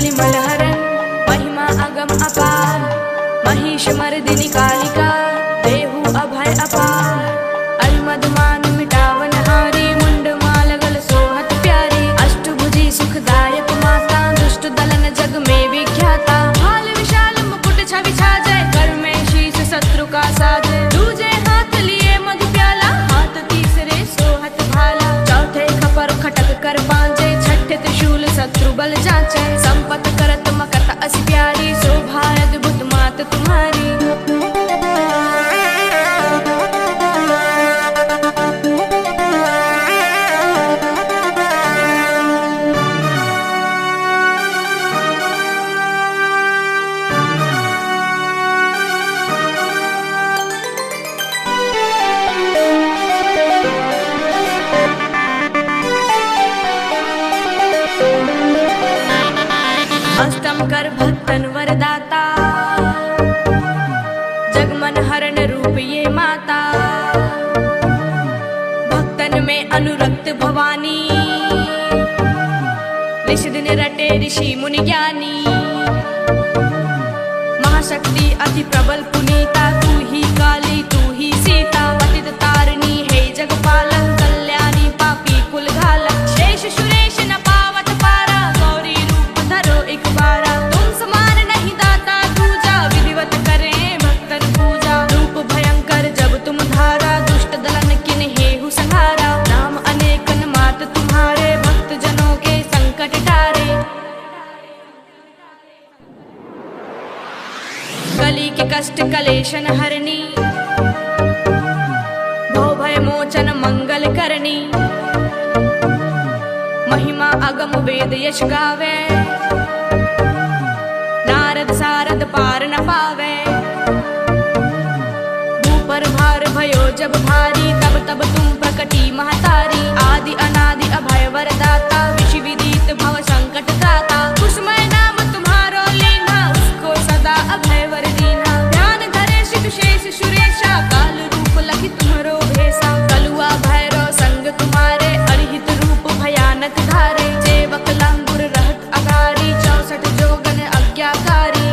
कलिमलहरन महिमा अगम अपार, महिष मर्दिनी कालिका देहु अभय अपार। अलमद मान मिटावन हारी, मुंड मालगल सोहत प्यारी। अष्टभुजी सुखदायक माता, दुष्ट दलन जग में विख्याता। भाल विशाल मुकुट छवि छाजय, कर में शीश शत्रु का साजय। दूजे हाथ लिए मधु प्याला, हाथ तीसरे सोहत भाला। चौथे खपर खटक कर पांजे, छठे त्रिशूल शत्रु बल जांचे। संपत करत मकत अस प्यारी, शोभा अद्भुत मात तुम्हारी। अष्टम कर भक्तन वरदाता, जगमन हरण रूप ये माता। भक्तन में अनुरक्त भवानी, ऋषि दिन रटे ऋषि मुनि ज्ञानी। महाशक्ति अति प्रबल पुनीता, तू ही काली तू ही सीता। पतित तारिणी है जगपालन, कल्याणी पापी कुल घालक। शेष सुरेश न पावत पारा, गौरी रूप धरो एक बारा। तुम समान नहीं दाता दूजा, विधिवत करें भक्तन पूजा। रूप भयंकर जब तुम धारा, दुष्ट दलन किन हेहु संहारा। नाम अनेकन मात तुम्हारे, भक्त जनों के संकट टारे। कली के कष्ट कलेशन हरनी, भव भय मोचन मंगल करनी। महिमा अगम वेद यश गावे, नारद सारद पार न पावे। भूपर भार भयो जब भारी, तब तब तुम प्रकटी महतारी। आदि अनादि अभय वरदाता, विधि विदित भव संकट दाता। कुसुमय नाम तुम्हारो लीन्हा, उसको सदा अभय वर दीन्हा। ध्यान धरे शिव शेष सुरेशा, काल रूप लखि तुम्हारो भेसा। कलुआ भैरव संग तुम्हारे, अरिहित रूप भयानक धारे। सेवक लंगुर रहत अगारी, 64 जोगन आज्ञाकारी।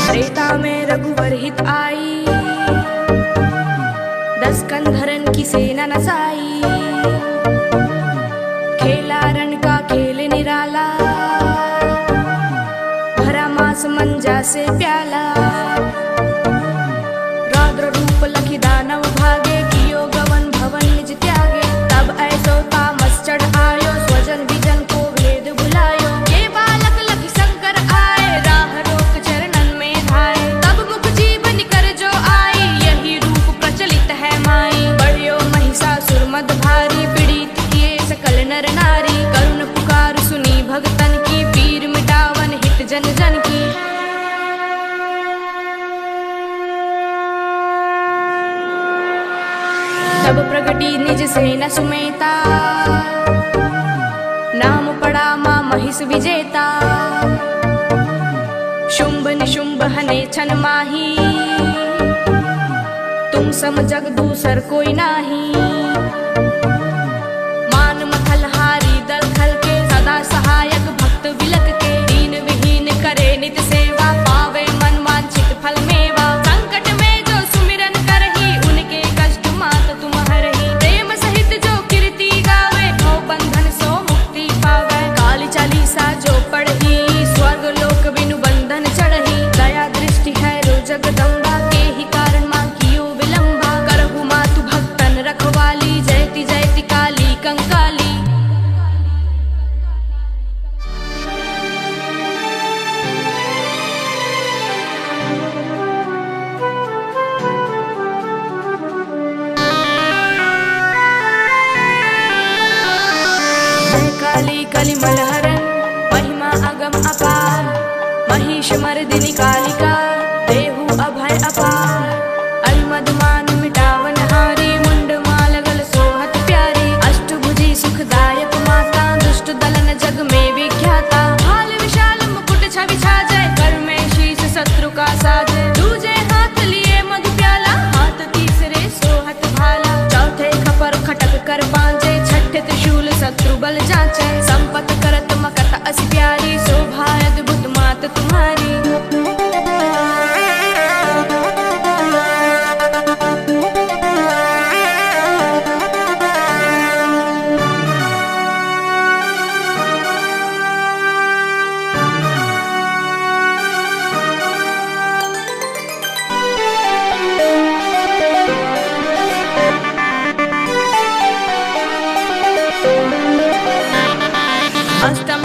त्रेता में रघुवर हित आई, 10 कंधरन की सेना नसाई। खेला रण का खेल निराला, भरा मास मंजा से प्याला। रौद्र रूप लखि दानव भागे, कियो गवन भवन निज त्यागे। तब ऐसो तामस चढ़ आयो, स्वजन विजन को भेद भुलायो। ये बालक लखि शंकर आए, राह रोक चरणन में धाये। तब मुख जीवन कर जो आई, यही रूप प्रचलित है माई। बढ़ियो महिषासुर मद भारी, पीड़ित किए सकल नर नारी। करुण पुकार सुनी भगतन की, पीर मिटावन हित जन जन की। तब प्रगटी निज सेना सुमेता, नाम पड़ा मां महिष विजेता। शुंभ निशुंभ हने छन माही, तुम सम जग दूसर कोई नाही। मान मथल हारी दल खल के, सदा सहायक भक्त विलक के। दीन विहीन करे नित सेवा, पावे मन वांछित फल मेवा। संकट में जो सुमिरन करही, उनके कष्ट मात तुम हरही। प्रेम सहित जो कीर्ति गावे, भव बंधन सो मुक्ति पावे। काली चालीसा जो पढ़ी, स्वर्ग लोक बिनु बंधन चढ़ही। दया दृष्टि है रो जगदम्बा, के ही कारण मां कियो विलंबा। करहु मातु भक्तन रखवाली, जयति जयति काली कंकाली। जय काली कलिमलहरन महिमा अगम अपार। महिष मर्दिनी कालिका देहु अभय अपार।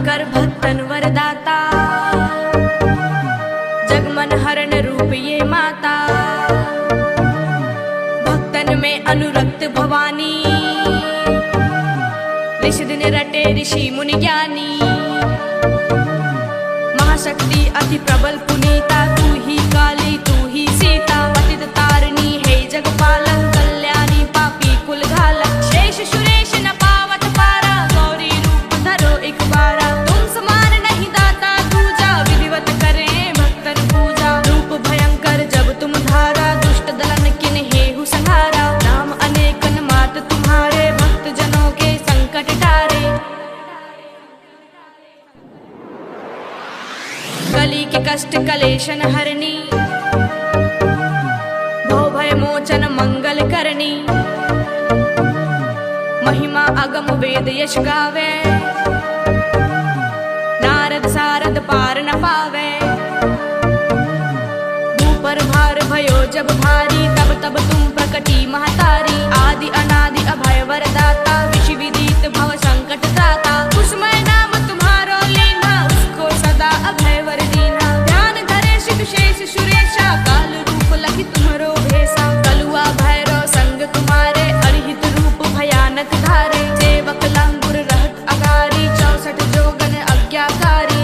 कर भक्तन वरदाता, जगमन हरण रूप ये माता। भक्तन में अनुरक्त भवानी, ऋषि दिन रटे ऋषि मुनि ज्ञानी। महाशक्ति अति प्रबल पुनीता, तू ही काली तू ही सीता। पतित तारिणी हे जगपालक, कल्याणी पापी कुल घालक। शेष सुरेश न पावत पारा, गौरी रूप धरो एक बारा। तुम समान नहीं दाता दूजा, विधिवत करें भक्तन पूजा। रूप भयंकर जब तुम धारा, दुष्ट दलन किन हेहु संहारा। नाम अनेकन मात तुम्हारे, भक्त जनों के संकट टारे। कली के कष्ट कलेशन हरनी, भव भय मोचन मंगल करनी। महिमा अगम वेद यश गावे, नारद सारद पार न पावे। भूपर भार भयो जब भारी, तब तब तुम प्रकटी महतारी। आदि अनादि अभय वरदाता, विधि विदित भव संकट दाता। कुसुमय नाम तुम्हारो लीना, उसको सदा अभय वर दीना। ध्यान धरे शिव शेष सुरेशा, काल रूप लखि तुम्हारो भेसा। कलुआ भैरव संग तुम्हारे, अरहित रूप भयानक धारे। सेवक लंगुर रहत अगारी, 64 जोगन आज्ञाकारी।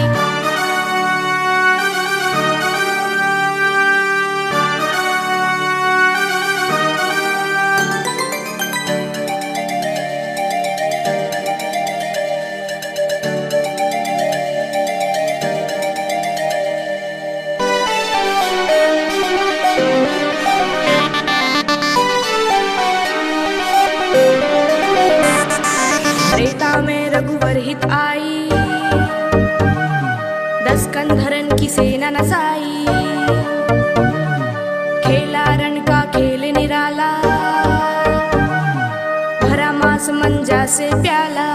त्रेता में रघुवर हित आई, 10 कंधरन की सेना नसाई। खेला रण का खेल निराला, भरा मास मंजा से प्याला।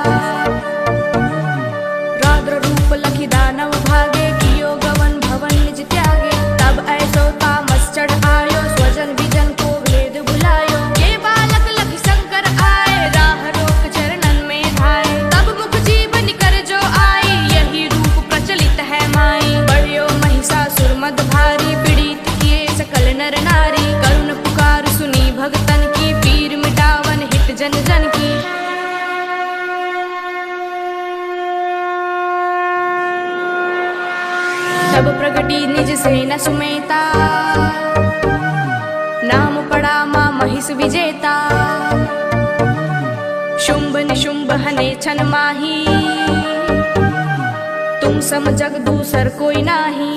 रौद्र रूप लखि दानव भागे, कियो गवन भवन निज त्यागे। तब ऐसो तामस चढ़ आयो, स्वजन विजन को भेद बुलायो। ये बालक लखि शंकर आए, राह रोक चरणन में धाये। तब मुख जीवन कर जो आई, यही रूप प्रचलित है माई। बढ़ियो महिषासुर मद भारी, पीड़ित किए सकल नर नारी। करुण पुकार सुनी भगतन की, पीर मिटावन हित जन जन की। तब प्रगटी निज सेना सुमेता, नाम पड़ा मां महिष विजेता। शुंभ निशुंभ हने छन माही, तुम सम जग दूसर कोई नाही।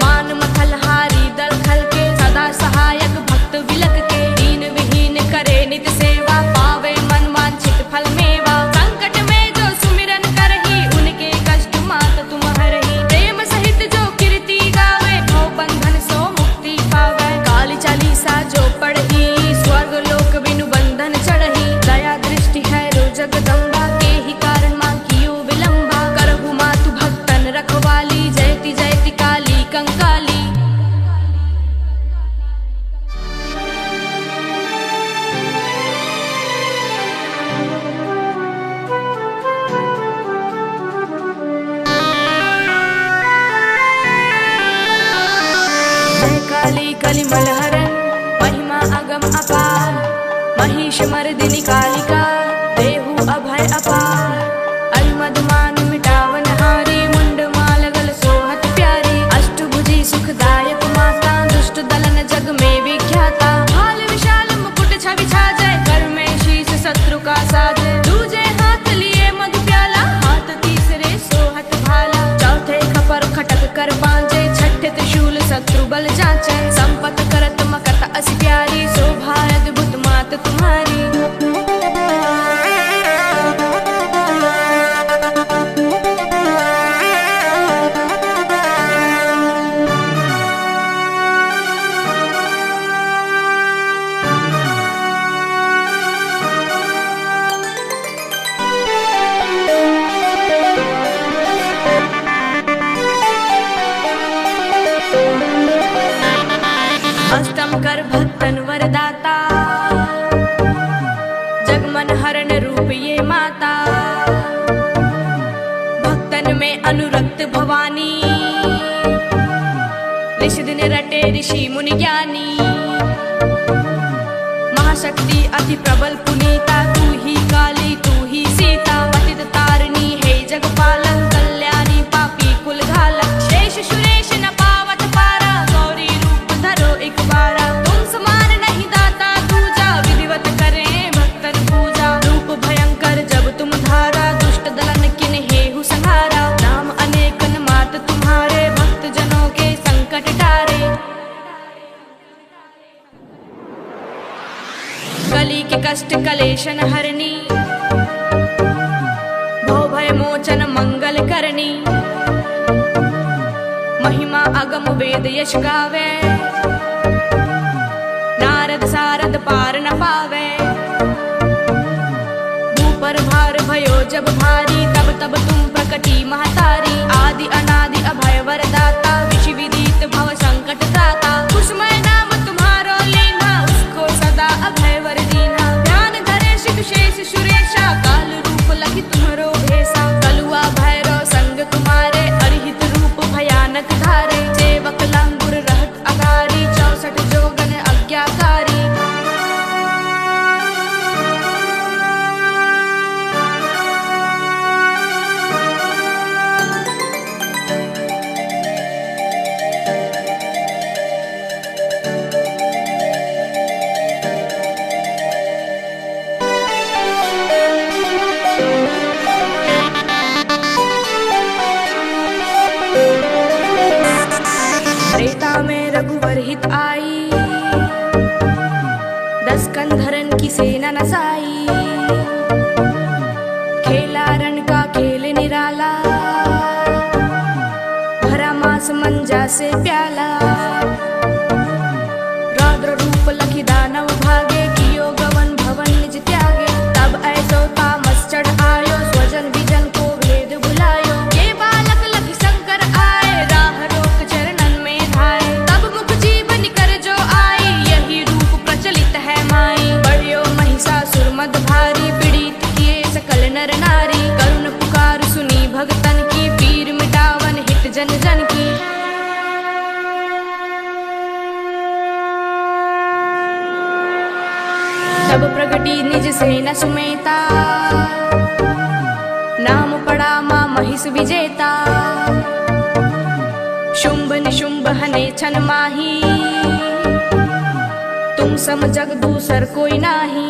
मान मथल हारी दल खल के, सदा सहायक भक्त विलक के। दीन विहीन करे नित सेवा, पावे मन वांछित फल मेवा। संकट में जो सुमिरन करही, उनके कष्ट मात तुम हरही। प्रेम सहित जो कीर्ति गावे, भव बंधन सो मुक्ति पावे। काली चालीसा जो पढ़ी, स्वर्ग लोक बिनु बंधन चढ़ही। दया दृष्टि है रो जगदम्बा, के ही कारण मां कियो विलंबा। करहु मातु भक्तन रखवाली, जयति जयति काली कंकाली। जय काली कलिमल हरण, महिमा अगम अपार। महिष मर्दिनी कालिका, देहु अभय अपार। अलमद मान मिटावन हारी, मुंड माल गल सोहत प्यारी। अष्टभुजी सुखदायक माता, दुष्ट दलन जग में विख्याता। भाल विशाल मुकुट छवि छाजय, कर में शीश शत्रु का साजय। दूजे हाथ लिए मधु प्याला, हाथ तीसरे सोहत भाला। चौथे खपर खटक कर बांजे, छठे त्रिशूल शत्रु बल जांचे। संपत करत मकत असी प्यारी, शोभा अद्भुत मात तुम्हारी। अष्टम कर भक्तन वरदाता, जगमन हरण रूप ये माता। अनुरक्त भवानी, निश दिन रटे ऋषि मुनि ज्ञानी। महाशक्ति अति प्रबल पुनीता, तू ही काली तू ही सीता। पतित तारिणी हे जगपालक, कल्याणी पापी कुल घालक। शेष सुरेश न पावत पारा, गौरी रूप धरो एक बारा। तुम समान नहीं दाता दूजा, विधिवत करें भक्तन पूजा। रूप भयंकर जब तुम धारा, दुष्ट दलन किन हेहु संहारा। नाम अनेकन मात तुम्हारे, भक्त जनों के संकट टारे। कली के कष्ट कलेशन हरनी, भव भय मोचन मंगल करनी। महिमा अगम वेद यश गावे, नारद सारद पार न पावे। भूपर भार भयो जब भारी, तब तब तुम प्रकटी महतारी। आदि अनादि अभय वरदाता, विधि विदित भव संकट त्राता। कुसुमय नाम तुम्हारो लेना, उसको सदा अभय वर दीना। ध्यान धरे शिव शेष सुरेशा, काल रूप लखि तुम्हरो भेसा। कलुआ भैरव संग तुम्हारे, अरिहित रूप भयानक धारे। सेवक लंगुर रहत अगारी, 64 जोगन आज्ञाकारी। त्रेता में रघुवर हित आई, 10 कंधरन की सेना नसाई। खेला रण का खेल निराला, भरा मास मंजा से प्याला। रौद्र रूप लखि दानव भागे, कियो गवन भवन निज त्यागे। तब ऐसो तामस चढ़ आयो, स्वजन विजन को भेद बुलायो। ये बालक लखि शंकर आए, राह रोक चरणन में धाये। तब मुख जीवन कर जो आई, यही रूप प्रचलित है माई। बढ़ियो महिषासुर मद भारी, पीड़ित किए सकल नर नारी। करुण पुकार सुनी भगतन की, पीर मिटावन हित जन जन की। तब प्रगटी निज सेना सुमेता, नाम पड़ा मां महिष विजेता। शुंभ निशुंभ हने छन माही, तुम सम जग दूसर कोई नाही।